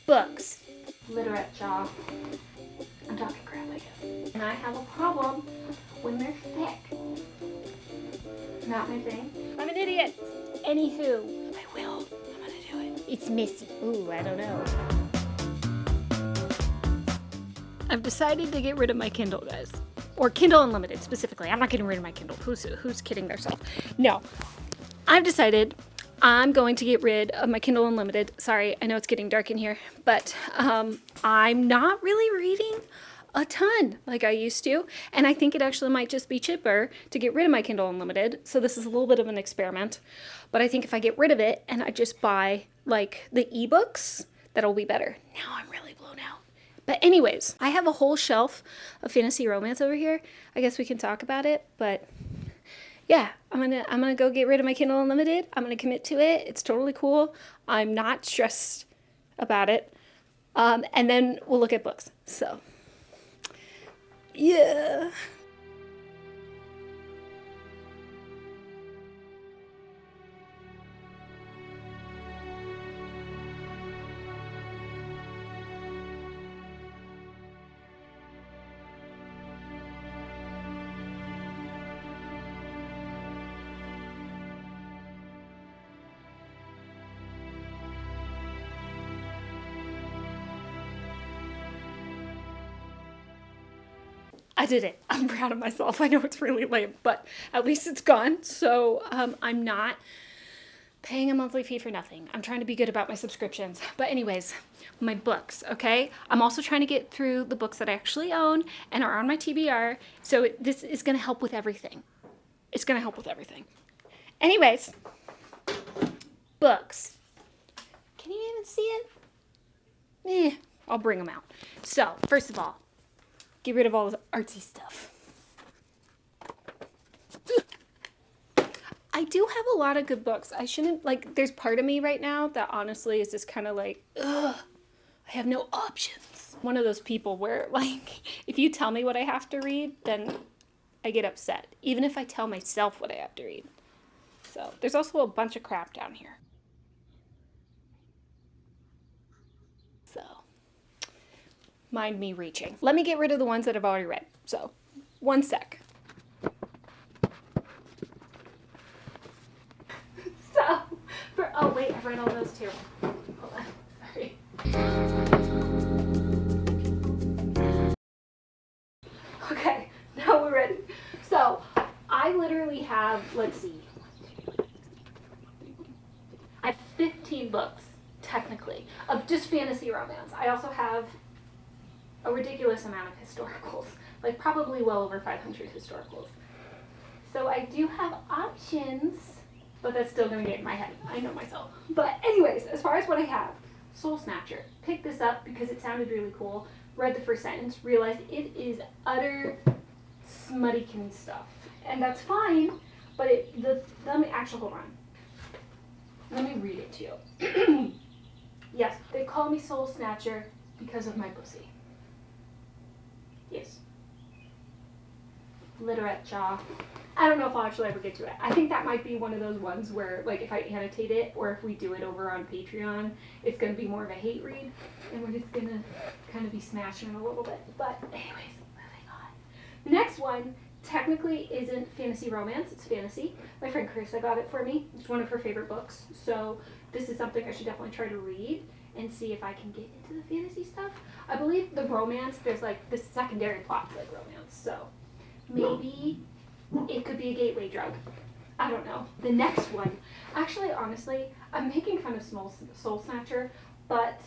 Books. Literature. I'm talking crap, I guess. And I have a problem when they're thick. Not my thing. I'm an idiot. Anywho. I will. I'm gonna do it. It's messy. Ooh, I don't know. I've decided to get rid of my Kindle, guys. Or Kindle Unlimited, specifically. I'm not getting rid of my Kindle. Who's kidding themselves? No. I've decided I'm going to get rid of my Kindle Unlimited. Sorry, I know it's getting dark in here, but I'm not really reading a ton like I used to, and I think it actually might just be cheaper to get rid of my Kindle Unlimited. So this is a little bit of an experiment, but I think if I get rid of it and I just buy like the ebooks, that'll be better. Now I'm really blown out. But anyways, I have a whole shelf of fantasy romance over here. I guess we can talk about it, but yeah, I'm gonna go get rid of my Kindle Unlimited. I'm gonna commit to it. It's totally cool. I'm not stressed about it. And then we'll look at books. So yeah. I did it. I'm proud of myself. I know it's really lame, but at least it's gone. So I'm not paying a monthly fee for nothing. I'm trying to be good about my subscriptions. But anyways, my books, okay? I'm also trying to get through the books that I actually own and are on my TBR. So this is going to help with everything. It's going to help with everything. Anyways, books. Can you even see it? I'll bring them out. So first of all, get rid of all the artsy stuff. I do have a lot of good books. I shouldn't, like, there's part of me right now that honestly is just kind of like, ugh, I have no options. One of those people where, like, if you tell me what I have to read, then I get upset. Even if I tell myself what I have to read. So, there's also a bunch of crap down here. So, mind me reaching. Let me get rid of the ones that I've already read. So, one sec. So, oh wait, I've read all those too. Hold on, sorry. Okay, now we're ready. So, I literally have, let's see, I have 15 books, technically, of just fantasy romance. I also have a ridiculous amount of historicals, like probably well over 500 historicals. So I do have options, but that's still gonna get in my head. I know myself. But anyways, as far as what I have, Soul Snatcher. Picked this up because it sounded really cool. Read the first sentence, realized it is utter smuttykin stuff. And that's fine, but let me actually, hold on. Let me read it to you. Yes, they call me Soul Snatcher because of my pussy. Yes. Literature. I don't know if I'll actually ever get to it. I think that might be one of those ones where, like, if I annotate it or if we do it over on Patreon, it's going to be more of a hate read, and we're just going to kind of be smashing it a little bit. But anyways, moving on. The next one technically isn't fantasy romance. It's fantasy. My friend Carissa got it for me. It's one of her favorite books. So this is something I should definitely try to read and see if I can get into the fantasy stuff. I believe the romance, there's like the secondary plots like romance. So maybe it could be a gateway drug. I don't know. The next one, actually, honestly, I'm making fun of Soul Snatcher, but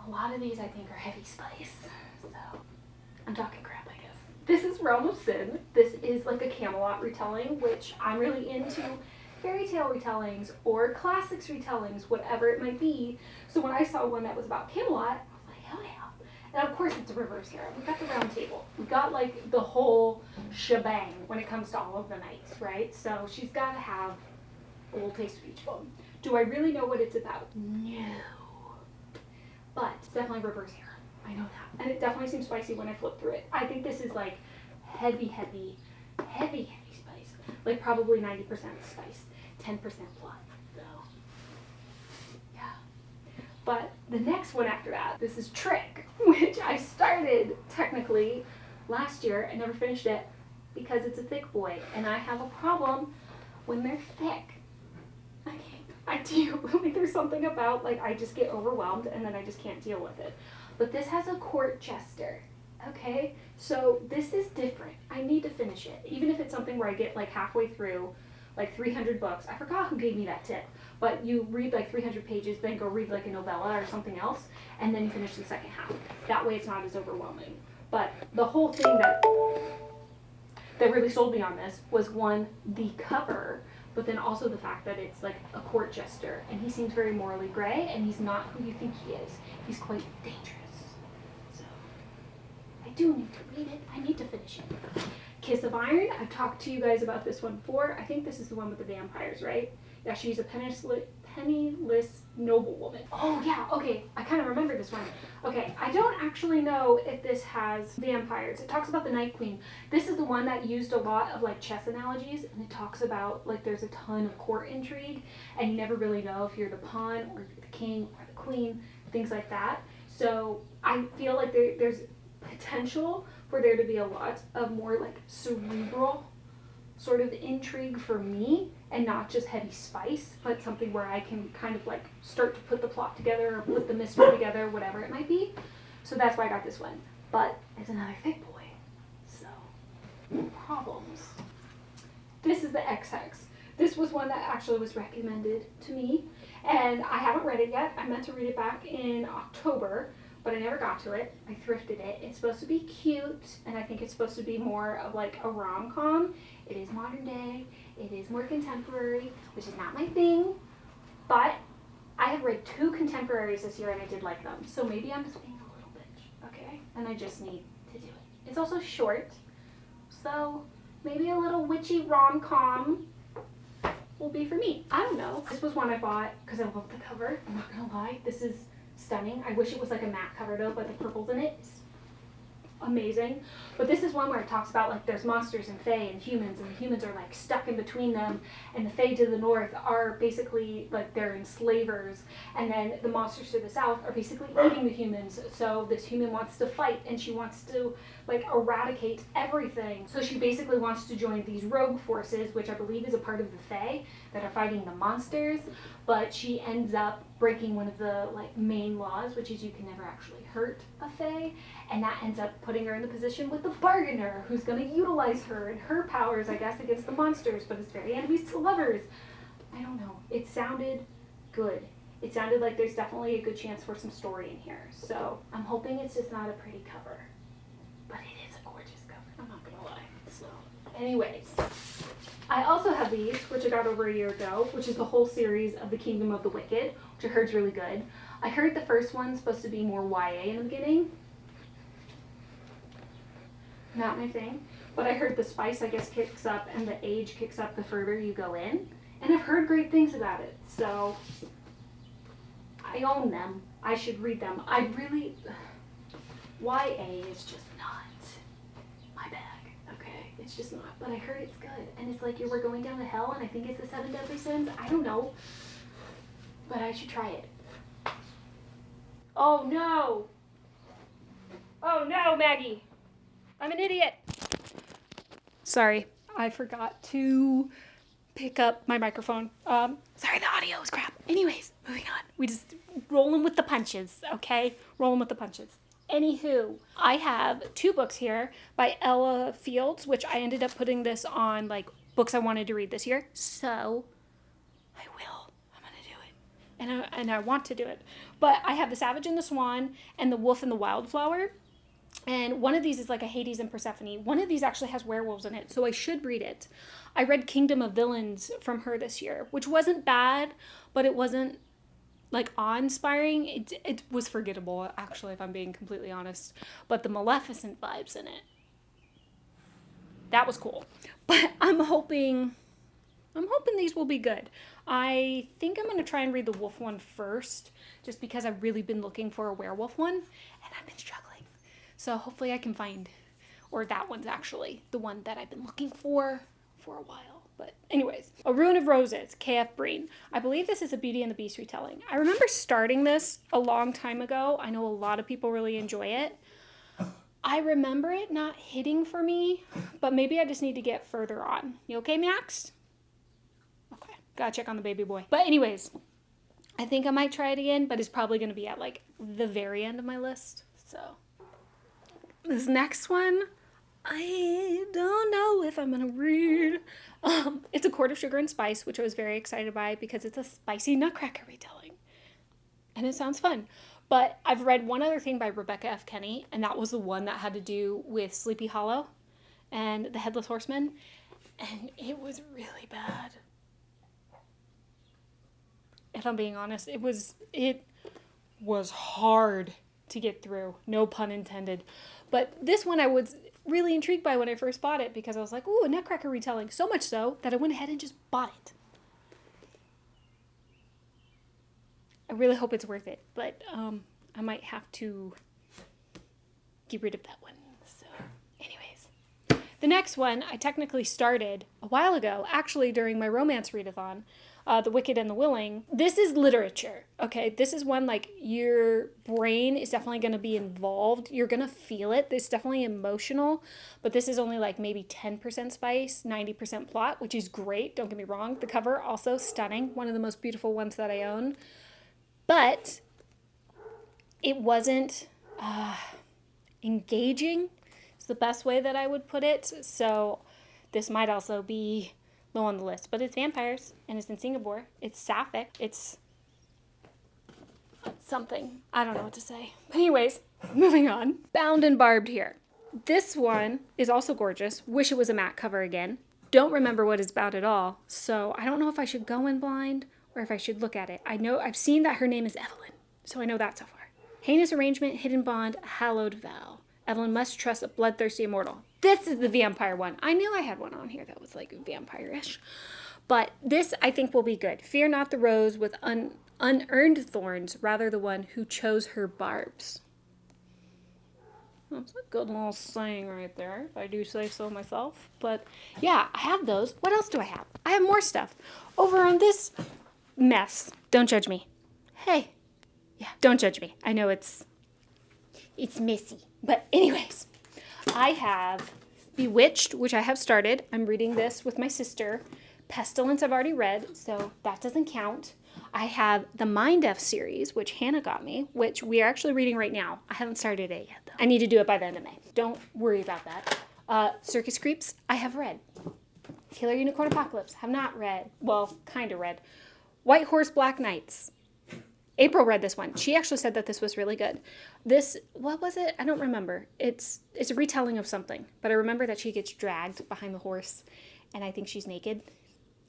a lot of these I think are heavy spice. So I'm talking crap, I guess. This is Realm of Sin. This is like a Camelot retelling, which I'm really into. Fairy tale retellings or classics retellings, whatever it might be. So when I saw one that was about Camelot, I was like, hell yeah. And of course it's a reverse harem. We got the round table. We got like the whole shebang when it comes to all of the knights, right? So she's got to have a little taste of each of them. Do I really know what it's about? No. But it's definitely reverse harem. I know that. And it definitely seems spicy when I flip through it. I think this is like heavy spice. Like probably 90% spice, 10% plot. So, yeah. But The next one after that, this is Trick, which I started technically last year and never finished it because it's a thick boy, and I have a problem when they're thick. I do. Like, there's something about, like, I just get overwhelmed and then I just can't deal with it. But this has a court jester. Okay, so this is different. I need to finish it, even if it's something where I get like halfway through, like 300 books. I forgot who gave me that tip, but you read like 300 pages, then go read like a novella or something else, and then you finish the second half. That way it's not as overwhelming. But the whole thing that really sold me on this was, one, the cover, but then also the fact that it's like a court jester, and he seems very morally gray, and he's not who you think he is. He's quite dangerous. I do need to read it. I need to finish it. Kiss of Iron. I've talked to you guys about this one before. I think this is the one with the vampires, right? Yeah, she's a penniless noblewoman. Oh yeah, okay. I kind of remember this one. Okay, I don't actually know if this has vampires. It talks about the Night Queen. This is the one that used a lot of like chess analogies, and it talks about like there's a ton of court intrigue, and you never really know if you're the pawn or the king or the queen, things like that. So I feel like there's potential for there to be a lot of more like cerebral sort of intrigue for me, and not just heavy spice, but something where I can kind of like start to put the plot together or put the mystery together, whatever it might be. So that's why I got this one. But it's another thick boy, so problems. This is the XX. This was one that actually was recommended to me, and I haven't read it yet. I meant to read it back in October, but I never got to it. I thrifted it. It's supposed to be cute, and I think it's supposed to be more of like a rom-com. It is modern day. It is more contemporary, which is not my thing, but I have read 2 contemporaries this year and I did like them. So maybe I'm just being a little bitch, okay? And I just need to do it. It's also short, so maybe a little witchy rom-com will be for me. I don't know. This was one I bought because I love the cover. I'm not gonna lie. This is stunning. I wish it was like a matte cover though, but the purples in it is amazing. But this is one where it talks about like there's monsters and fae and the humans are like stuck in between them, and the fae to the north are basically like they're enslavers, and then the monsters to the south are basically eating the humans. So this human wants to fight, and she wants to like eradicate everything. So she basically wants to join these rogue forces, which I believe is a part of the fae that are fighting the monsters, but she ends up breaking one of the like main laws, which is you can never actually hurt a fae, and that ends up putting her in the position with the bargainer, who's going to utilize her and her powers, I guess, against the monsters, but it's very enemies to lovers. I don't know. It sounded good. It sounded like there's definitely a good chance for some story in here. So I'm hoping it's just not a pretty cover, but it is a gorgeous cover. I'm not going to lie. So anyways, I also have these, which I got over a year ago, which is the whole series of The Kingdom of the Wicked, which I heard is really good. I heard the first one's supposed to be more YA in the beginning. Not my thing. But I heard the spice, I guess, kicks up and the age kicks up the further you go in. And I've heard great things about it. So I own them. I should read them. YA is just not my bag. Okay? It's just not. But I heard it's good. And it's like we're going down to hell, and I think it's the 7 deadly sins. I don't know. But I should try it. Oh no! Oh no, Maggie! I'm an idiot! Sorry, I forgot to pick up my microphone. Sorry, the audio is crap. Anyways, moving on. We just rolling with the punches, okay? Rolling with the punches. Anywho, I have 2 books here by Ella Fields, which I ended up putting this on like books I wanted to read this year. So I will. I'm gonna do it. And I want to do it. But I have The Savage and the Swan and The Wolf and the Wildflower. And one of these is like a Hades and Persephone. One of these actually has werewolves in it, so I should read it. I read Kingdom of Villains from her this year, which wasn't bad, but it wasn't like awe-inspiring. It was forgettable, actually, if I'm being completely honest. But the Maleficent vibes in it, that was cool. But I'm hoping these will be good. I think I'm going to try and read the wolf one first, just because I've really been looking for a werewolf one, and I've been struggling. So hopefully I can find, or that one's actually the one that I've been looking for a while. But anyways, A Ruin of Roses, K.F. Breene. I believe this is a Beauty and the Beast retelling. I remember starting this a long time ago. I know a lot of people really enjoy it. I remember it not hitting for me, but maybe I just need to get further on. You okay, Max? Okay, gotta check on the baby boy. But anyways, I think I might try it again, but it's probably going to be at like the very end of my list. So this next one, I don't know if I'm going to read. It's A Court of Sugar and Spice, which I was very excited by because it's a spicy Nutcracker retelling. And it sounds fun. But I've read one other thing by Rebecca F. Kenney, and that was the one that had to do with Sleepy Hollow and the Headless Horseman. And it was really bad. If I'm being honest, it was hard to get through. No pun intended. But this one I was really intrigued by when I first bought it because I was like, ooh, a Nutcracker retelling. So much so that I went ahead and just bought it. I really hope it's worth it, but I might have to get rid of that one. So anyways, the next one I technically started a while ago, actually during my romance readathon. The Wicked and the Willing. This is literature, okay? This is one, like, your brain is definitely going to be involved. You're going to feel it. It's definitely emotional, but this is only, like, maybe 10% spice, 90% plot, which is great. Don't get me wrong. The cover, also stunning. One of the most beautiful ones that I own. But it wasn't engaging. It's the best way that I would put it. So this might also be low on the list, but it's vampires and it's in Singapore. It's sapphic. It's something. I don't know what to say. But anyways, moving on. Bound and Barbed here. This one is also gorgeous. Wish it was a matte cover again. Don't remember what it's about at all. So I don't know if I should go in blind or if I should look at it. I know I've seen that her name is Evelyn. So I know that so far. Heinous arrangement, hidden bond, hallowed vow. Evelyn must trust a bloodthirsty immortal. This is the vampire one. I knew I had one on here that was like vampire-ish. But this, I think, will be good. Fear not the rose with unearned thorns, rather the one who chose her barbs. That's a good little saying right there, if I do say so myself. But yeah, I have those. What else do I have? I have more stuff. Over on this mess. Don't judge me. Hey. Yeah, don't judge me. I know it's messy. But anyways, I have Bewitched, which I have started. I'm reading this with my sister. Pestilence I've already read, so that doesn't count. I have the Mind F series, which Hannah got me, which we are actually reading right now. I haven't started it yet, though. I need to do it by the end of May. Don't worry about that. Circus Creeps, I have read. Killer Unicorn Apocalypse, have not read. Well, kind of read. White Horse Black Knights. April read this one. She actually said that this was really good. This, what was it? I don't remember. It's a retelling of something, but I remember that she gets dragged behind the horse, and I think she's naked.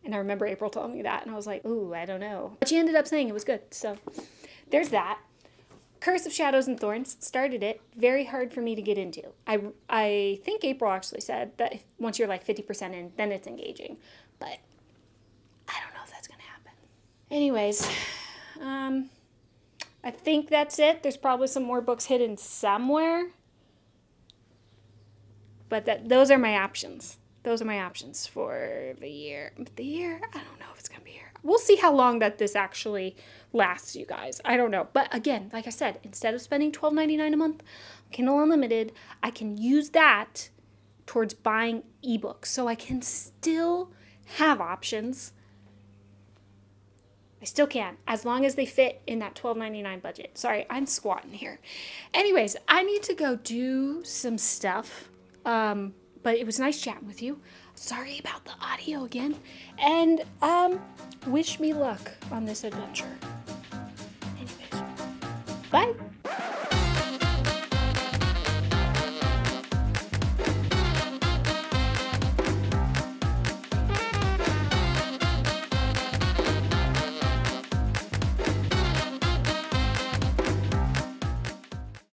And I remember April telling me that, and I was like, ooh, I don't know. But she ended up saying it was good, so there's that. Curse of Shadows and Thorns, started it. Very hard for me to get into. I think April actually said that once you're like 50% in, then it's engaging. But I don't know if that's going to happen. Anyways, I think that's it. There's probably some more books hidden somewhere. But those are my options. Those are my options for the year. But the year, I don't know if it's going to be here. We'll see how long that this actually lasts, you guys. I don't know. But again, like I said, instead of spending $12.99 a month, Kindle Unlimited, I can use that towards buying ebooks. So I can still have options. I still can, as long as they fit in that $12.99 budget. Sorry, I'm squatting here. Anyways, I need to go do some stuff. But it was nice chatting with you. Sorry about the audio again. And wish me luck on this adventure. Anyways, bye.